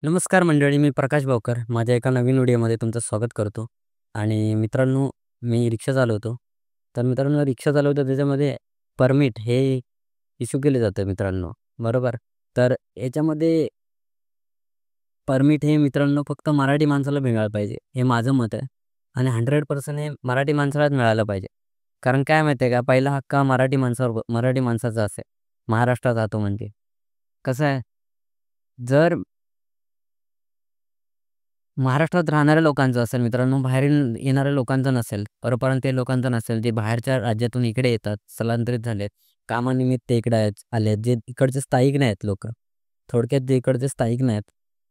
नमस्कार मंडळी, मी प्रकाश भावकर. माझ्या एका नवीन व्हिडिओमध्ये तुमचं स्वागत करतो. आणि मित्रांनो, मी रिक्षा चालवतो. तर मित्रांनो, रिक्षा चालवतो त्याच्यामध्ये परमिट हे इश्यू केले जातं मित्रांनो, बरोबर? तर याच्यामध्ये परमिट हे मित्रांनो फक्त मराठी माणसाला मिळालं पाहिजे, हे माझं मत आहे. आणि 100% हे मराठी माणसालाच मिळालं पाहिजे. कारण काय माहिती आहे का, पहिला हक्क हा मराठी माणसाचा असेल, महाराष्ट्रात राहतो म्हणजे. कसं आहे, जर महाराष्ट्रात राहणाऱ्या लोकांचं असेल मित्रांनो, बाहेरून येणाऱ्या लोकांचं नसेल, परप्रांतीय लोकांचं नसेल, जे बाहेरच्या राज्यातून इकडे येतात, स्थलांतरित झालेत, कामानिमित्त इकडे आलेत, जे इकडचे स्थायिक नाहीत लोकं. थोडक्यात जे इकडचे स्थायिक नाहीत,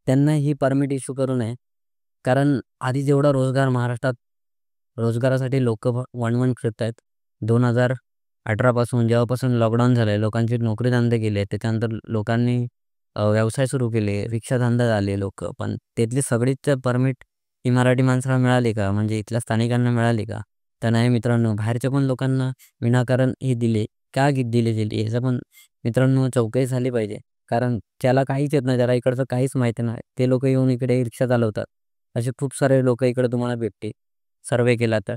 त्यांना ही परमिट इश्यू करू नये. कारण आधी जेवढा रोजगार महाराष्ट्रात रोजगारासाठी लोकं वणवण फिरतायत. 2018 पासून जेव्हापासून लॉकडाऊन झालंय, लोकांचे नोकरीधंदे गेले. त्याच्यानंतर लोकांनी व्यवसाय सुरू केले, रिक्षाधंदा झाले लोकं. पण त्यातली सगळीच परमिट ही मराठी माणसाला मिळाली का? म्हणजे इथल्या स्थानिकांना मिळाली का? तर नाही मित्रांनो, बाहेरच्या पण लोकांना विनाकारण हे दिले. का दिले गेले ह्याचं पण मित्रांनो चौकशी झाली पाहिजे. कारण ज्याला काहीच येत नाही, त्याला इकडचं काहीच माहिती नाही, ते लोकं येऊन इकडे रिक्षा चालवतात. असे खूप सारे लोकं इकडे तुम्हाला भेटतील, सर्व्हे केला तर.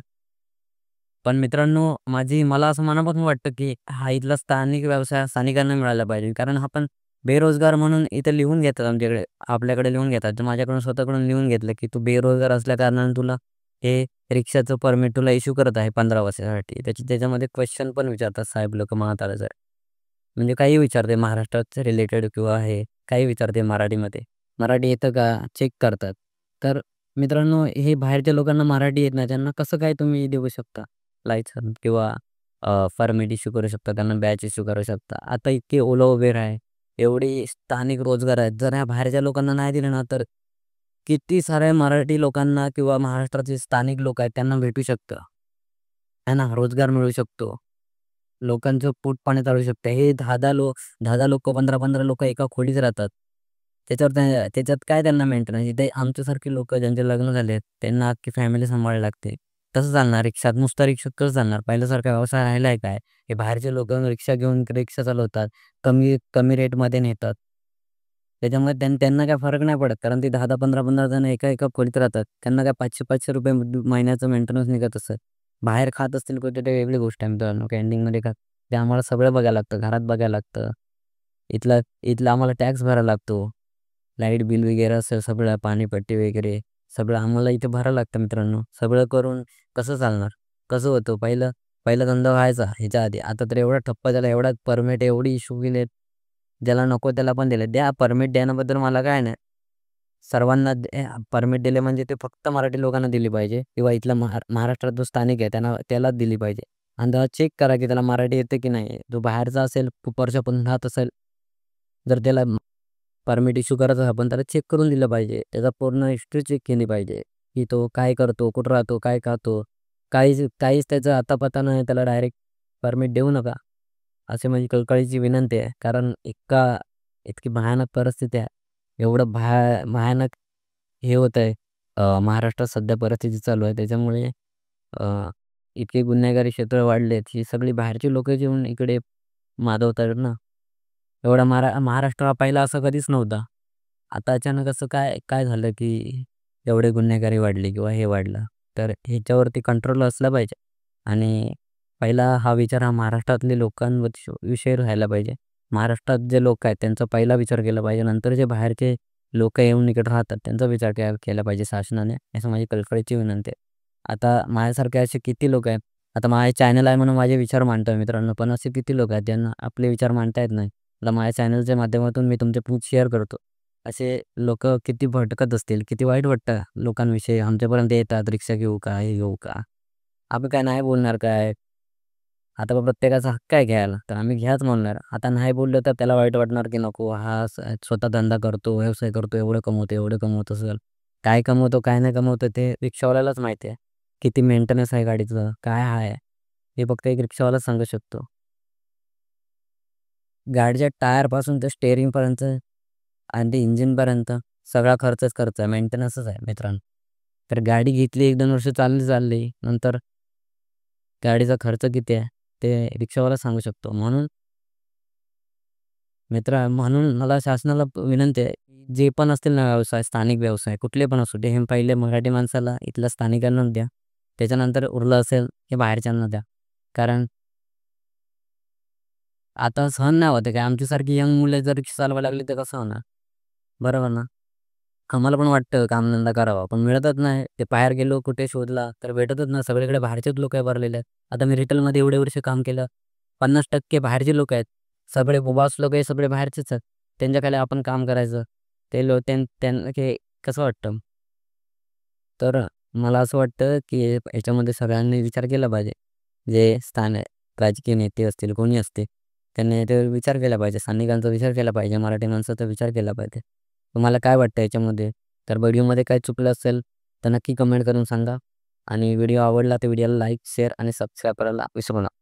पण मित्रांनो, मला असं मनापासून वाटतं, की हा इथला स्थानिक व्यवसाय स्थानिकांना मिळाला पाहिजे. कारण आपण बेरोजगार म्हणून इथं लिहून घेतात आपल्याकडे लिहून घेतात. तर माझ्याकडून स्वतःकडून लिहून घेतलं, की तू बेरोजगार असल्याकारणाने तुला हे रिक्षाचं परमिट तुला इश्यू करत आहे 15 वर्षासाठी. त्याच्यामध्ये क्वेश्चन पण विचारतात साहेब लोकं म्हातारे. म्हणजे काहीही विचारते महाराष्ट्राच्या रिलेटेड किंवा हे काही विचारते मराठीमध्ये. मराठी येतं का? चेक करतात. तर मित्रांनो, हे बाहेरच्या लोकांना मराठी येत नाही. त्यांना कसं काय तुम्ही देऊ शकता? लायसन किंवा परमिट इश्यू करू शकता. त्यांना बॅच इश्यू करू शकता. आता इतके ओला उबेर आहे. एवढे स्थानिक रोजगार आहेत. जर ह्या बाहेरच्या लोकांना नाही दिले ना, तर किती साऱ्या मराठी लोकांना किंवा महाराष्ट्राचे स्थानिक लोक आहेत त्यांना भेटू शकतं. आहे ना, रोजगार मिळू शकतो. लोकांचं पोटपाणी चालू शकतं. हे 10-10 लोकं, 15-15 लोकं एका खोलीत राहतात. त्याच्यात काय त्यांना मेंटेनन्स. इथे आमच्यासारखे लोकं ज्यांचे लग्न झाले आहेत, त्यांना अख्खी फॅमिली सांभाळावी लागते. कसं चालणार रिक्षात? नुसतं रिक्षात कसं चालणार? पहिल्यासारखा व्यवसाय राहिला आहे काय? हे बाहेरचे लोकं रिक्षा घेऊन रिक्षा चालवतात. कमी कमी रेटमध्ये नेतात. त्याच्यामुळे त्यांना काही फरक नाही पडत. कारण ते 10-10, 15-15 जण एका खोलीत राहतात. त्यांना काय ₹500-500 महिन्याचं मेंटेनन्स निघत असेल. बाहेर खात असतील कुठे ते वेगळी गोष्ट आहे मित्रांनो. कॅन्टीनमध्ये खात ते आम्हाला सगळं बघायला लागतं. घरात बघायला लागतं. इथला इथला आम्हाला टॅक्स भरायला लागतो. लाईट बिल वगैरे असेल सगळं, पाणीपट्टी वगैरे सगळं आम्हाला इथे भरायला लागतं मित्रांनो. सगळं करून कसं चालणार? कसं होतं? पहिला धंदा व्हायचा ह्याच्या आधी. आता तर एवढा ठप्प झाला, एवढा परमिट एवढी इश्यू केलेत. ज्याला नको त्याला पण दिले. द्या परमिट देण्याबद्दल मला काय नाही. सर्वांना परमिट दिले म्हणजे ते फक्त मराठी लोकांना दिली पाहिजे किंवा इथला महाराष्ट्रात जो स्थानिक आहे त्यालाच दिली पाहिजे. आणि तेव्हा चेक करा की त्याला मराठी येते की नाही. जो बाहेरचा असेल, खूप वर्षापासून राहत असेल, जर त्याला परमिट इश्यू करायचं आपण त्याला चेक करून दिलं पाहिजे. त्याचा पूर्ण हिस्ट्री चेक केली पाहिजे, की तो काय करतो, कुठं राहतो, काय खातो. काहीच त्याचा अता-पता नाही, त्याला डायरेक्ट परमिट देऊ नका. अशी माझी कळकळीची विनंती आहे. कारण इतकी भयानक परिस्थिती आहे. एवढं भयानक हे होतंय. महाराष्ट्रात सध्या परिस्थिती चालू आहे. त्याच्यामुळे अ, इतके गुन्हेगारी क्षेत्र वाढलेत. ही सगळी बाहेरची लोकं येऊन इकडे माजवतात ना. एवढा महाराष्ट्र हा पहिला असा कधीच नव्हता. आता अचानक असं काय काय झालं, की एवढे गुन्हेगारी वाढली किंवा हे वाढलं. तर ह्याच्यावरती कंट्रोल असला पाहिजे. आणि पहिला हा विचार हा महाराष्ट्रातले विषयी राहायला पाहिजे. महाराष्ट्रात जे लोक आहेत त्यांचा पहिला विचार केला पाहिजे. नंतर जे बाहेरचे लोकं येऊन इकडे राहतात त्यांचा विचार केला पाहिजे शासनाने, असं माझी कळकळीची विनंती आहे. आता माझ्यासारखे असे किती लोक आहेत. आता माझे चॅनल आहे म्हणून माझे विचार मांडतोय मित्रांनो. पण असे किती लोक आहेत ज्यांना आपले विचार मांडता येत नाही. आता माझ्या चॅनलच्या माध्यमातून मी तुमचे शेअर करतो. असे लोकं किती भटकत असतील, किती वाईट वाटतं लोकांविषयी. आमच्यापर्यंत येतात, रिक्षा घेऊ का, हे घेऊ का? आम्ही काय नाही बोलणार काय? आता प्रत्येकाचा हक्क आहे घ्यायला, तर आम्ही घ्याच म्हणणार. आता नाही बोललं तर त्याला वाईट वाटणार, की नको हा स्वतः धंदा करतो, व्यवसाय करतो, एवढं कमवतो, एवढं कमवत असेल. काय कमवतो, काय नाही कमवतो ते रिक्षावाल्यालाच माहिती आहे. किती मेंटेनन्स आहे गाडीचं, काय आहे? हे फक्त एक रिक्षावालाच सांगू शकतो. गाडीच्या टायरपासून ते स्टेअरिंगपर्यंत आणि ते इंजिनपर्यंत सगळा खर्चच खर्च आहे, मेंटेनन्सच आहे मित्रांनो. तर गाडी घेतली 1-2 वर्ष चालली, नंतर गाडीचा खर्च किती आहे ते रिक्षावाला सांगू शकतो. म्हणून मला शासनाला विनंती आहे, जे पण असतील ना व्यवसाय, स्थानिक व्यवसाय कुठले पण असू दे, हे पहिले मराठी माणसाला इथल्या स्थानिकांना द्या. त्याच्यानंतर उरलं असेल हे बाहेरच्यांना द्या. कारण आता सहन नाही होत आहे, काय आमच्यासारखी यंग मुलं जर चालवायला लागली तर कसं होणार? बरोबर ना? आम्हाला पण वाटतं कामधंदा करावा, पण मिळतच नाही. ते बाहेर गेलो कुठे शोधला तर भेटतच नाही. सगळीकडे बाहेरचेच लोकं भरलेले आहेत. आता मी रिटेलमध्ये एवढे वर्ष काम केलं. 50% बाहेरचे लोकं आहेत. सगळे बॉस लोकं हे सगळे बाहेरचेच आहेत. त्यांच्याखाली आपण काम करायचं. ते लो त्यांना ते कसं वाटतं? तर मला असं वाटतं, की याच्यामध्ये सगळ्यांनी विचार केला पाहिजे. जे राजकीय नेते असतील, कोणी असते, त्यांनी याच्यावर विचार केला पाहिजे. स्थानिकांचा विचार केला पाहिजे. मराठी माणसाचा विचार केला पाहिजे. तुम्हाला काय वाटतं याच्यामध्ये? तर व्हिडिओमध्ये काही चुकलं असेल तर नक्की कमेंट करून सांगा. आणि व्हिडिओ आवडला तर व्हिडिओला लाईक, शेअर आणि सबस्क्राईब करायला विसरू नका.